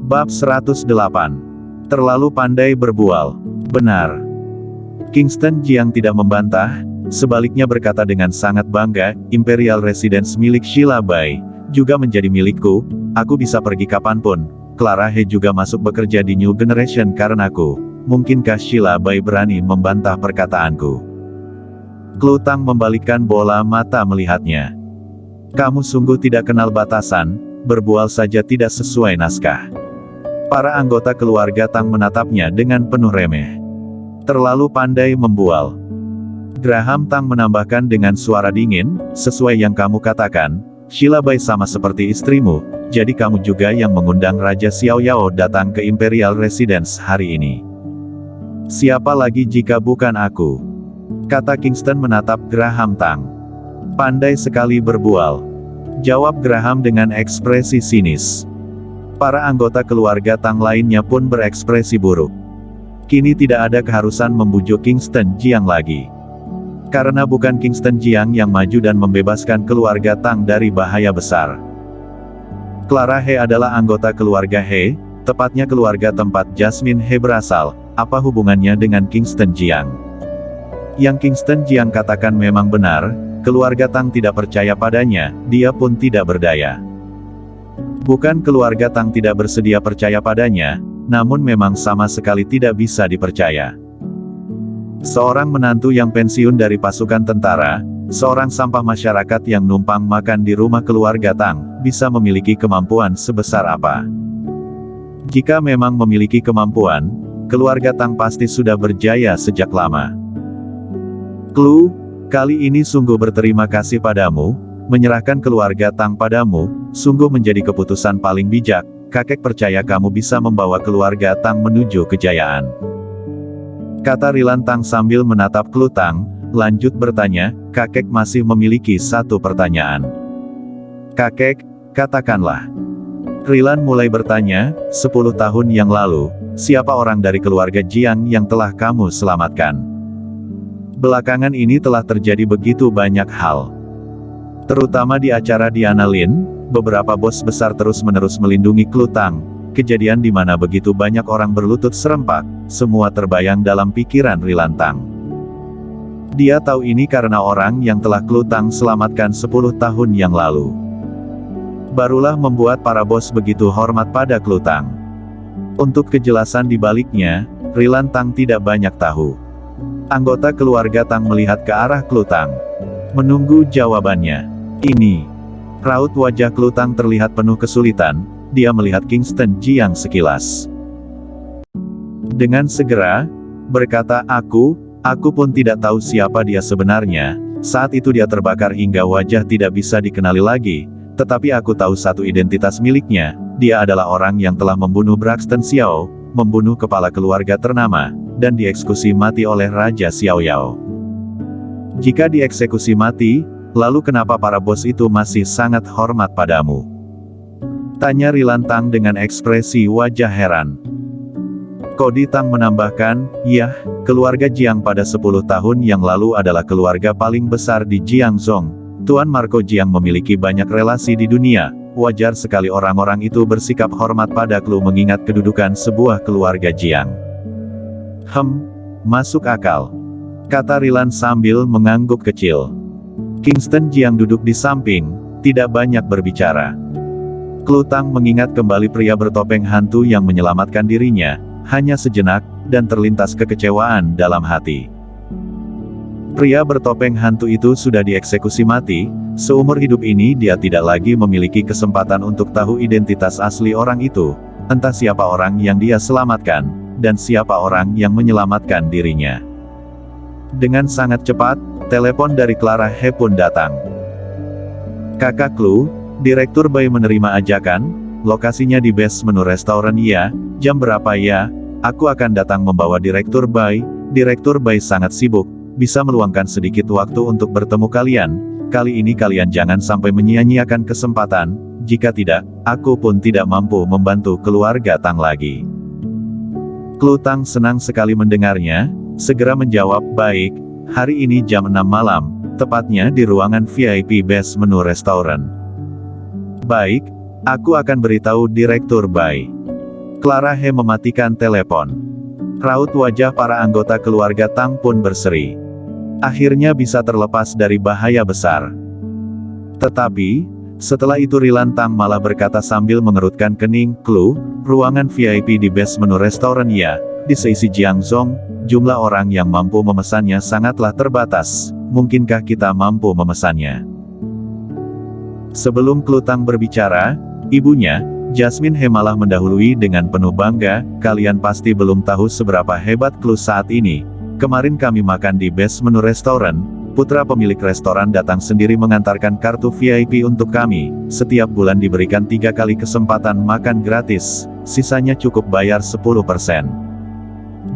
Bab 108. Terlalu pandai berbual. Benar. Kingston Jiang tidak membantah, sebaliknya berkata dengan sangat bangga, Imperial Residence milik Sheila Bai, juga menjadi milikku, aku bisa pergi kapanpun. Clara He juga masuk bekerja di New Generation karenaku. Mungkinkah Sheila Bai berani membantah perkataanku? Klu Tang membalikkan bola mata melihatnya. Kamu sungguh tidak kenal batasan, berbual saja tidak sesuai naskah. Para anggota keluarga Tang menatapnya dengan penuh remeh. Terlalu pandai membual. Graham Tang menambahkan dengan suara dingin, sesuai yang kamu katakan, Sheila Bai sama seperti istrimu, jadi kamu juga yang mengundang Raja Xiao Yao datang ke Imperial Residence hari ini. Siapa lagi jika bukan aku? Kata Kingston menatap Graham Tang. Pandai sekali berbual. Jawab Graham dengan ekspresi sinis. Para anggota keluarga Tang lainnya pun berekspresi buruk. Kini tidak ada keharusan membujuk Kingston Jiang lagi. Karena bukan Kingston Jiang yang maju dan membebaskan keluarga Tang dari bahaya besar. Clara He adalah anggota keluarga He, tepatnya keluarga tempat Jasmine He berasal. Apa hubungannya dengan Kingston Jiang? Yang Kingston Jiang katakan memang benar, keluarga Tang tidak percaya padanya, dia pun tidak berdaya. Bukan keluarga Tang tidak bersedia percaya padanya, namun memang sama sekali tidak bisa dipercaya. Seorang menantu yang pensiun dari pasukan tentara, seorang sampah masyarakat yang numpang makan di rumah keluarga Tang, bisa memiliki kemampuan sebesar apa? Jika memang memiliki kemampuan, keluarga Tang pasti sudah berjaya sejak lama. Klu, kali ini sungguh berterima kasih padamu, menyerahkan keluarga Tang padamu, sungguh menjadi keputusan paling bijak, kakek percaya kamu bisa membawa keluarga Tang menuju kejayaan. Kata Rilan Tang sambil menatap Klu Tang, lanjut bertanya, kakek masih memiliki satu pertanyaan. Kakek, katakanlah. Rilan mulai bertanya, 10 tahun yang lalu, siapa orang dari keluarga Jiang yang telah kamu selamatkan? Belakangan ini telah terjadi begitu banyak hal. Terutama di acara Diana Lin, beberapa bos besar terus-menerus melindungi Klu Tang, kejadian di mana begitu banyak orang berlutut serempak, semua terbayang dalam pikiran Rilan Tang. Dia tahu ini karena orang yang telah Klu Tang selamatkan 10 tahun yang lalu. Barulah membuat para bos begitu hormat pada Klu Tang. Untuk kejelasan di baliknya, Rilan Tang tidak banyak tahu. Anggota keluarga Tang melihat ke arah Klu Tang. Menunggu jawabannya. Ini. Raut wajah Klu Tang terlihat penuh kesulitan, dia melihat Kingston Jiang sekilas. Dengan segera, berkata aku pun tidak tahu siapa dia sebenarnya, saat itu dia terbakar hingga wajah tidak bisa dikenali lagi, tetapi aku tahu satu identitas miliknya, dia adalah orang yang telah membunuh Braxton Xiao, membunuh kepala keluarga ternama, dan dieksekusi mati oleh Raja Xiao Yao. Jika dieksekusi mati, lalu kenapa para bos itu masih sangat hormat padamu? Tanya Rilan Tang dengan ekspresi wajah heran. Kodi Tang menambahkan, yah, keluarga Jiang pada 10 tahun yang lalu adalah keluarga paling besar di Jiangzhong. Tuan Marco Jiang memiliki banyak relasi di dunia, wajar sekali orang-orang itu bersikap hormat pada Klu mengingat kedudukan sebuah keluarga Jiang. Masuk akal. Kata Rilan sambil mengangguk kecil. Kingston Jiang duduk di samping, tidak banyak berbicara. Klu Tang mengingat kembali pria bertopeng hantu yang menyelamatkan dirinya, hanya sejenak, dan terlintas kekecewaan dalam hati. Pria bertopeng hantu itu sudah dieksekusi mati, seumur hidup ini dia tidak lagi memiliki kesempatan untuk tahu identitas asli orang itu, entah siapa orang yang dia selamatkan, dan siapa orang yang menyelamatkan dirinya. Dengan sangat cepat, telepon dari Clara He pun datang. Kakak Klu, Direktur Bai menerima ajakan, lokasinya di base menu restoran ya, jam berapa ya? Aku akan datang membawa Direktur Bai sangat sibuk, bisa meluangkan sedikit waktu untuk bertemu kalian, kali ini kalian jangan sampai menyia-nyiakan kesempatan, jika tidak, aku pun tidak mampu membantu keluarga Tang lagi. Klu Tang senang sekali mendengarnya, segera menjawab, baik, hari ini jam 6 malam, tepatnya di ruangan VIP base menu restoran. Baik, aku akan beritahu Direktur Bai. Clara He mematikan telepon. Raut wajah para anggota keluarga Tang pun berseri. Akhirnya bisa terlepas dari bahaya besar. Tetapi, setelah itu Rilan Tang malah berkata sambil mengerutkan kening, "Clue, ruangan VIP di base menu restoran ya, di seisi Jiangzhong, jumlah orang yang mampu memesannya sangatlah terbatas, mungkinkah kita mampu memesannya?" Sebelum Clue Tang berbicara, ibunya, Jasmine He malah mendahului dengan penuh bangga, "Kalian pasti belum tahu seberapa hebat Clue saat ini. Kemarin kami makan di base menu restoran, putra pemilik restoran datang sendiri mengantarkan kartu VIP untuk kami, setiap bulan diberikan 3 kali kesempatan makan gratis, sisanya cukup bayar 10%.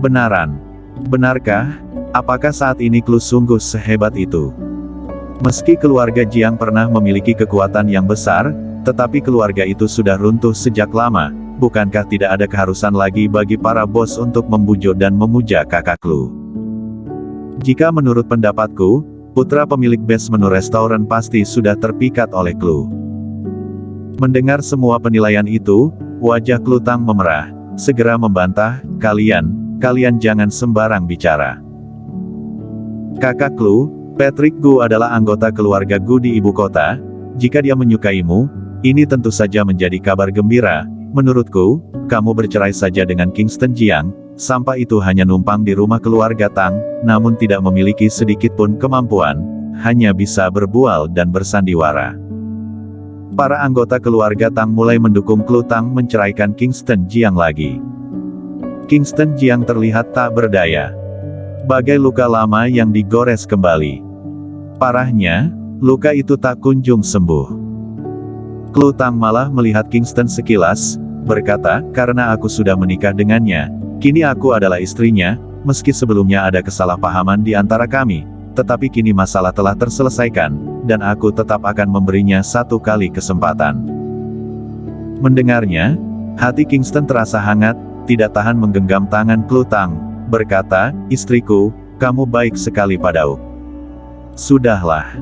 Benaran? Benarkah? Apakah saat ini Clue sungguh sehebat itu?" Meski keluarga Jiang pernah memiliki kekuatan yang besar, tetapi keluarga itu sudah runtuh sejak lama. Bukankah tidak ada keharusan lagi bagi para bos untuk membujuk dan memuja kakak Clue? Jika menurut pendapatku, putra pemilik base menu restoran pasti sudah terpikat oleh Clue. Mendengar semua penilaian itu, wajah Clue Tang memerah, segera membantah, kalian jangan sembarang bicara. Kakak Clue, Patrick Gu adalah anggota keluarga Gu di ibu kota. Jika dia menyukaimu, ini tentu saja menjadi kabar gembira. Menurutku, kamu bercerai saja dengan Kingston Jiang. Sampah itu hanya numpang di rumah keluarga Tang, namun tidak memiliki sedikit pun kemampuan, hanya bisa berbual dan bersandiwara. Para anggota keluarga Tang mulai mendukung Clue Tang menceraikan Kingston Jiang lagi. Kingston Jiang terlihat tak berdaya. Bagai luka lama yang digores kembali. Parahnya, luka itu tak kunjung sembuh. Clue Tang malah melihat Kingston sekilas, berkata, "Karena aku sudah menikah dengannya, kini aku adalah istrinya, meski sebelumnya ada kesalahpahaman di antara kami, tetapi kini masalah telah terselesaikan, dan aku tetap akan memberinya 1 kali kesempatan." Mendengarnya, hati Kingston terasa hangat, tidak tahan menggenggam tangan Clue Tang, berkata, "Istriku, kamu baik sekali padaku." "Sudahlah."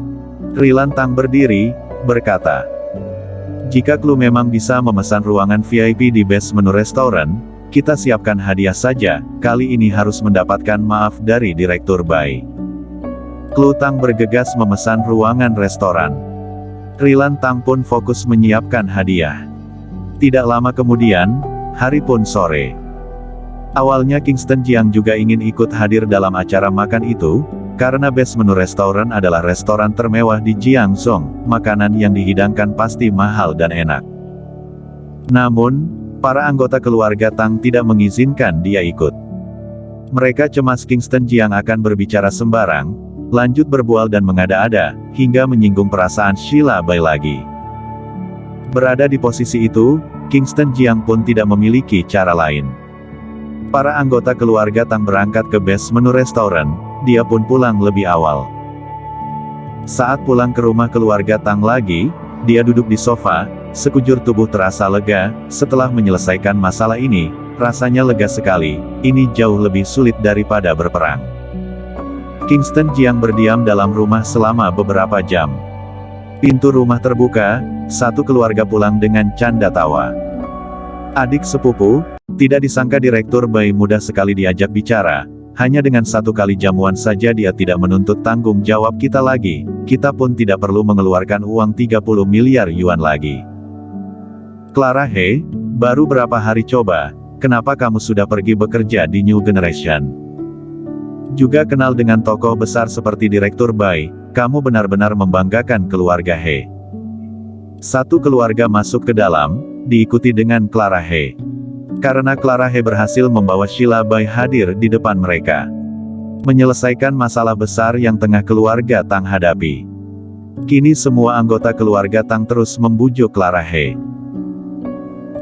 Rilan Tang berdiri, berkata, "Jika Clue memang bisa memesan ruangan VIP di base menu restoran, kita siapkan hadiah saja, kali ini harus mendapatkan maaf dari Direktur Bai." Clue Tang bergegas memesan ruangan restoran. Rilan Tang pun fokus menyiapkan hadiah. Tidak lama kemudian, hari pun sore. Awalnya Kingston Jiang juga ingin ikut hadir dalam acara makan itu, karena base menu restoran adalah restoran termewah di Jiangzhong, makanan yang dihidangkan pasti mahal dan enak. Namun, para anggota keluarga Tang tidak mengizinkan dia ikut. Mereka cemas Kingston Jiang akan berbicara sembarang, lanjut berbual dan mengada-ada, hingga menyinggung perasaan Sheila Bai lagi. Berada di posisi itu, Kingston Jiang pun tidak memiliki cara lain. Para anggota keluarga Tang berangkat ke base menu restoran, dia pun pulang lebih awal. Saat pulang ke rumah keluarga Tang lagi, dia duduk di sofa, sekujur tubuh terasa lega. Setelah menyelesaikan masalah ini, rasanya lega sekali, ini jauh lebih sulit daripada berperang. Kingston Jiang berdiam dalam rumah selama beberapa jam. Pintu rumah terbuka, satu keluarga pulang dengan canda tawa. Adik sepupu, tidak disangka Direktur Bai mudah sekali diajak bicara. Hanya dengan 1 kali jamuan saja dia tidak menuntut tanggung jawab kita lagi, kita pun tidak perlu mengeluarkan uang 30 miliar yuan lagi. Clara He, baru berapa hari coba, kenapa kamu sudah pergi bekerja di New Generation? Juga kenal dengan tokoh besar seperti Direktur Bai, kamu benar-benar membanggakan keluarga He. Satu keluarga masuk ke dalam, diikuti dengan Clara He. Karena Clara He berhasil membawa Sheila Bai hadir di depan mereka. Menyelesaikan masalah besar yang tengah keluarga Tang hadapi. Kini semua anggota keluarga Tang terus membujuk Clara He.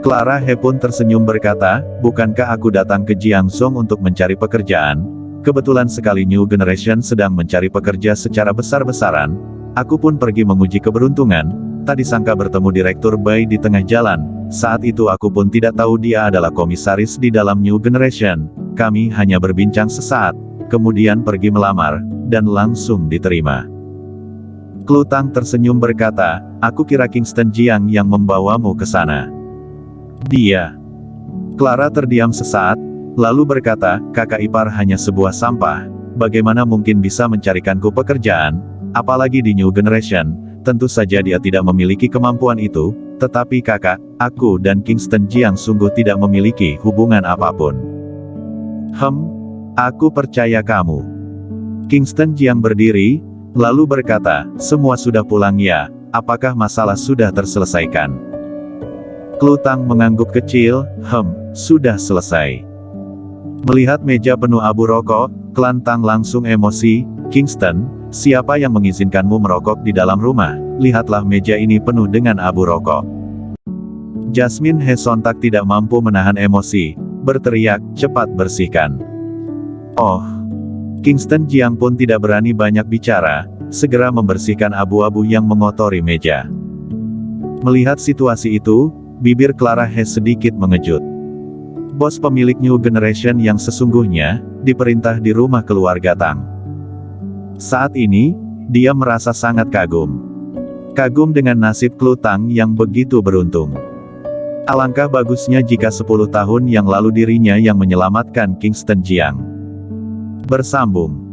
Clara He pun tersenyum berkata, "Bukankah aku datang ke Jiangzhong untuk mencari pekerjaan? Kebetulan sekali New Generation sedang mencari pekerja secara besar-besaran. Aku pun pergi menguji keberuntungan, tak disangka bertemu Direktur Bai di tengah jalan. Saat itu aku pun tidak tahu dia adalah komisaris di dalam New Generation. Kami hanya berbincang sesaat, kemudian pergi melamar, dan langsung diterima." Clue Tang tersenyum berkata, "Aku kira Kingston Jiang yang membawamu ke sana." "Dia." Clara terdiam sesaat, lalu berkata, kakak ipar hanya sebuah sampah. Bagaimana mungkin bisa mencarikanku pekerjaan, apalagi di New Generation. Tentu saja dia tidak memiliki kemampuan itu, tetapi kakak, aku dan Kingston Jiang sungguh tidak memiliki hubungan apapun. Aku percaya kamu. Kingston Jiang berdiri, lalu berkata, semua sudah pulang ya, apakah masalah sudah terselesaikan? Klutang mengangguk kecil, sudah selesai. Melihat meja penuh abu rokok, Klantang langsung emosi, Kingston, siapa yang mengizinkanmu merokok di dalam rumah? Lihatlah meja ini penuh dengan abu rokok. Jasmine He sontak tidak mampu menahan emosi, berteriak, cepat bersihkan. Oh. Kingston Jiang pun tidak berani banyak bicara, segera membersihkan abu-abu yang mengotori meja. Melihat situasi itu, bibir Clara He sedikit mengejut. Bos pemilik New Generation yang sesungguhnya, diperintah di rumah keluarga Tang. Saat ini, dia merasa sangat kagum. Kagum dengan nasib Klutang yang begitu beruntung. Alangkah bagusnya jika 10 tahun yang lalu dirinya yang menyelamatkan Kingston Jiang. Bersambung.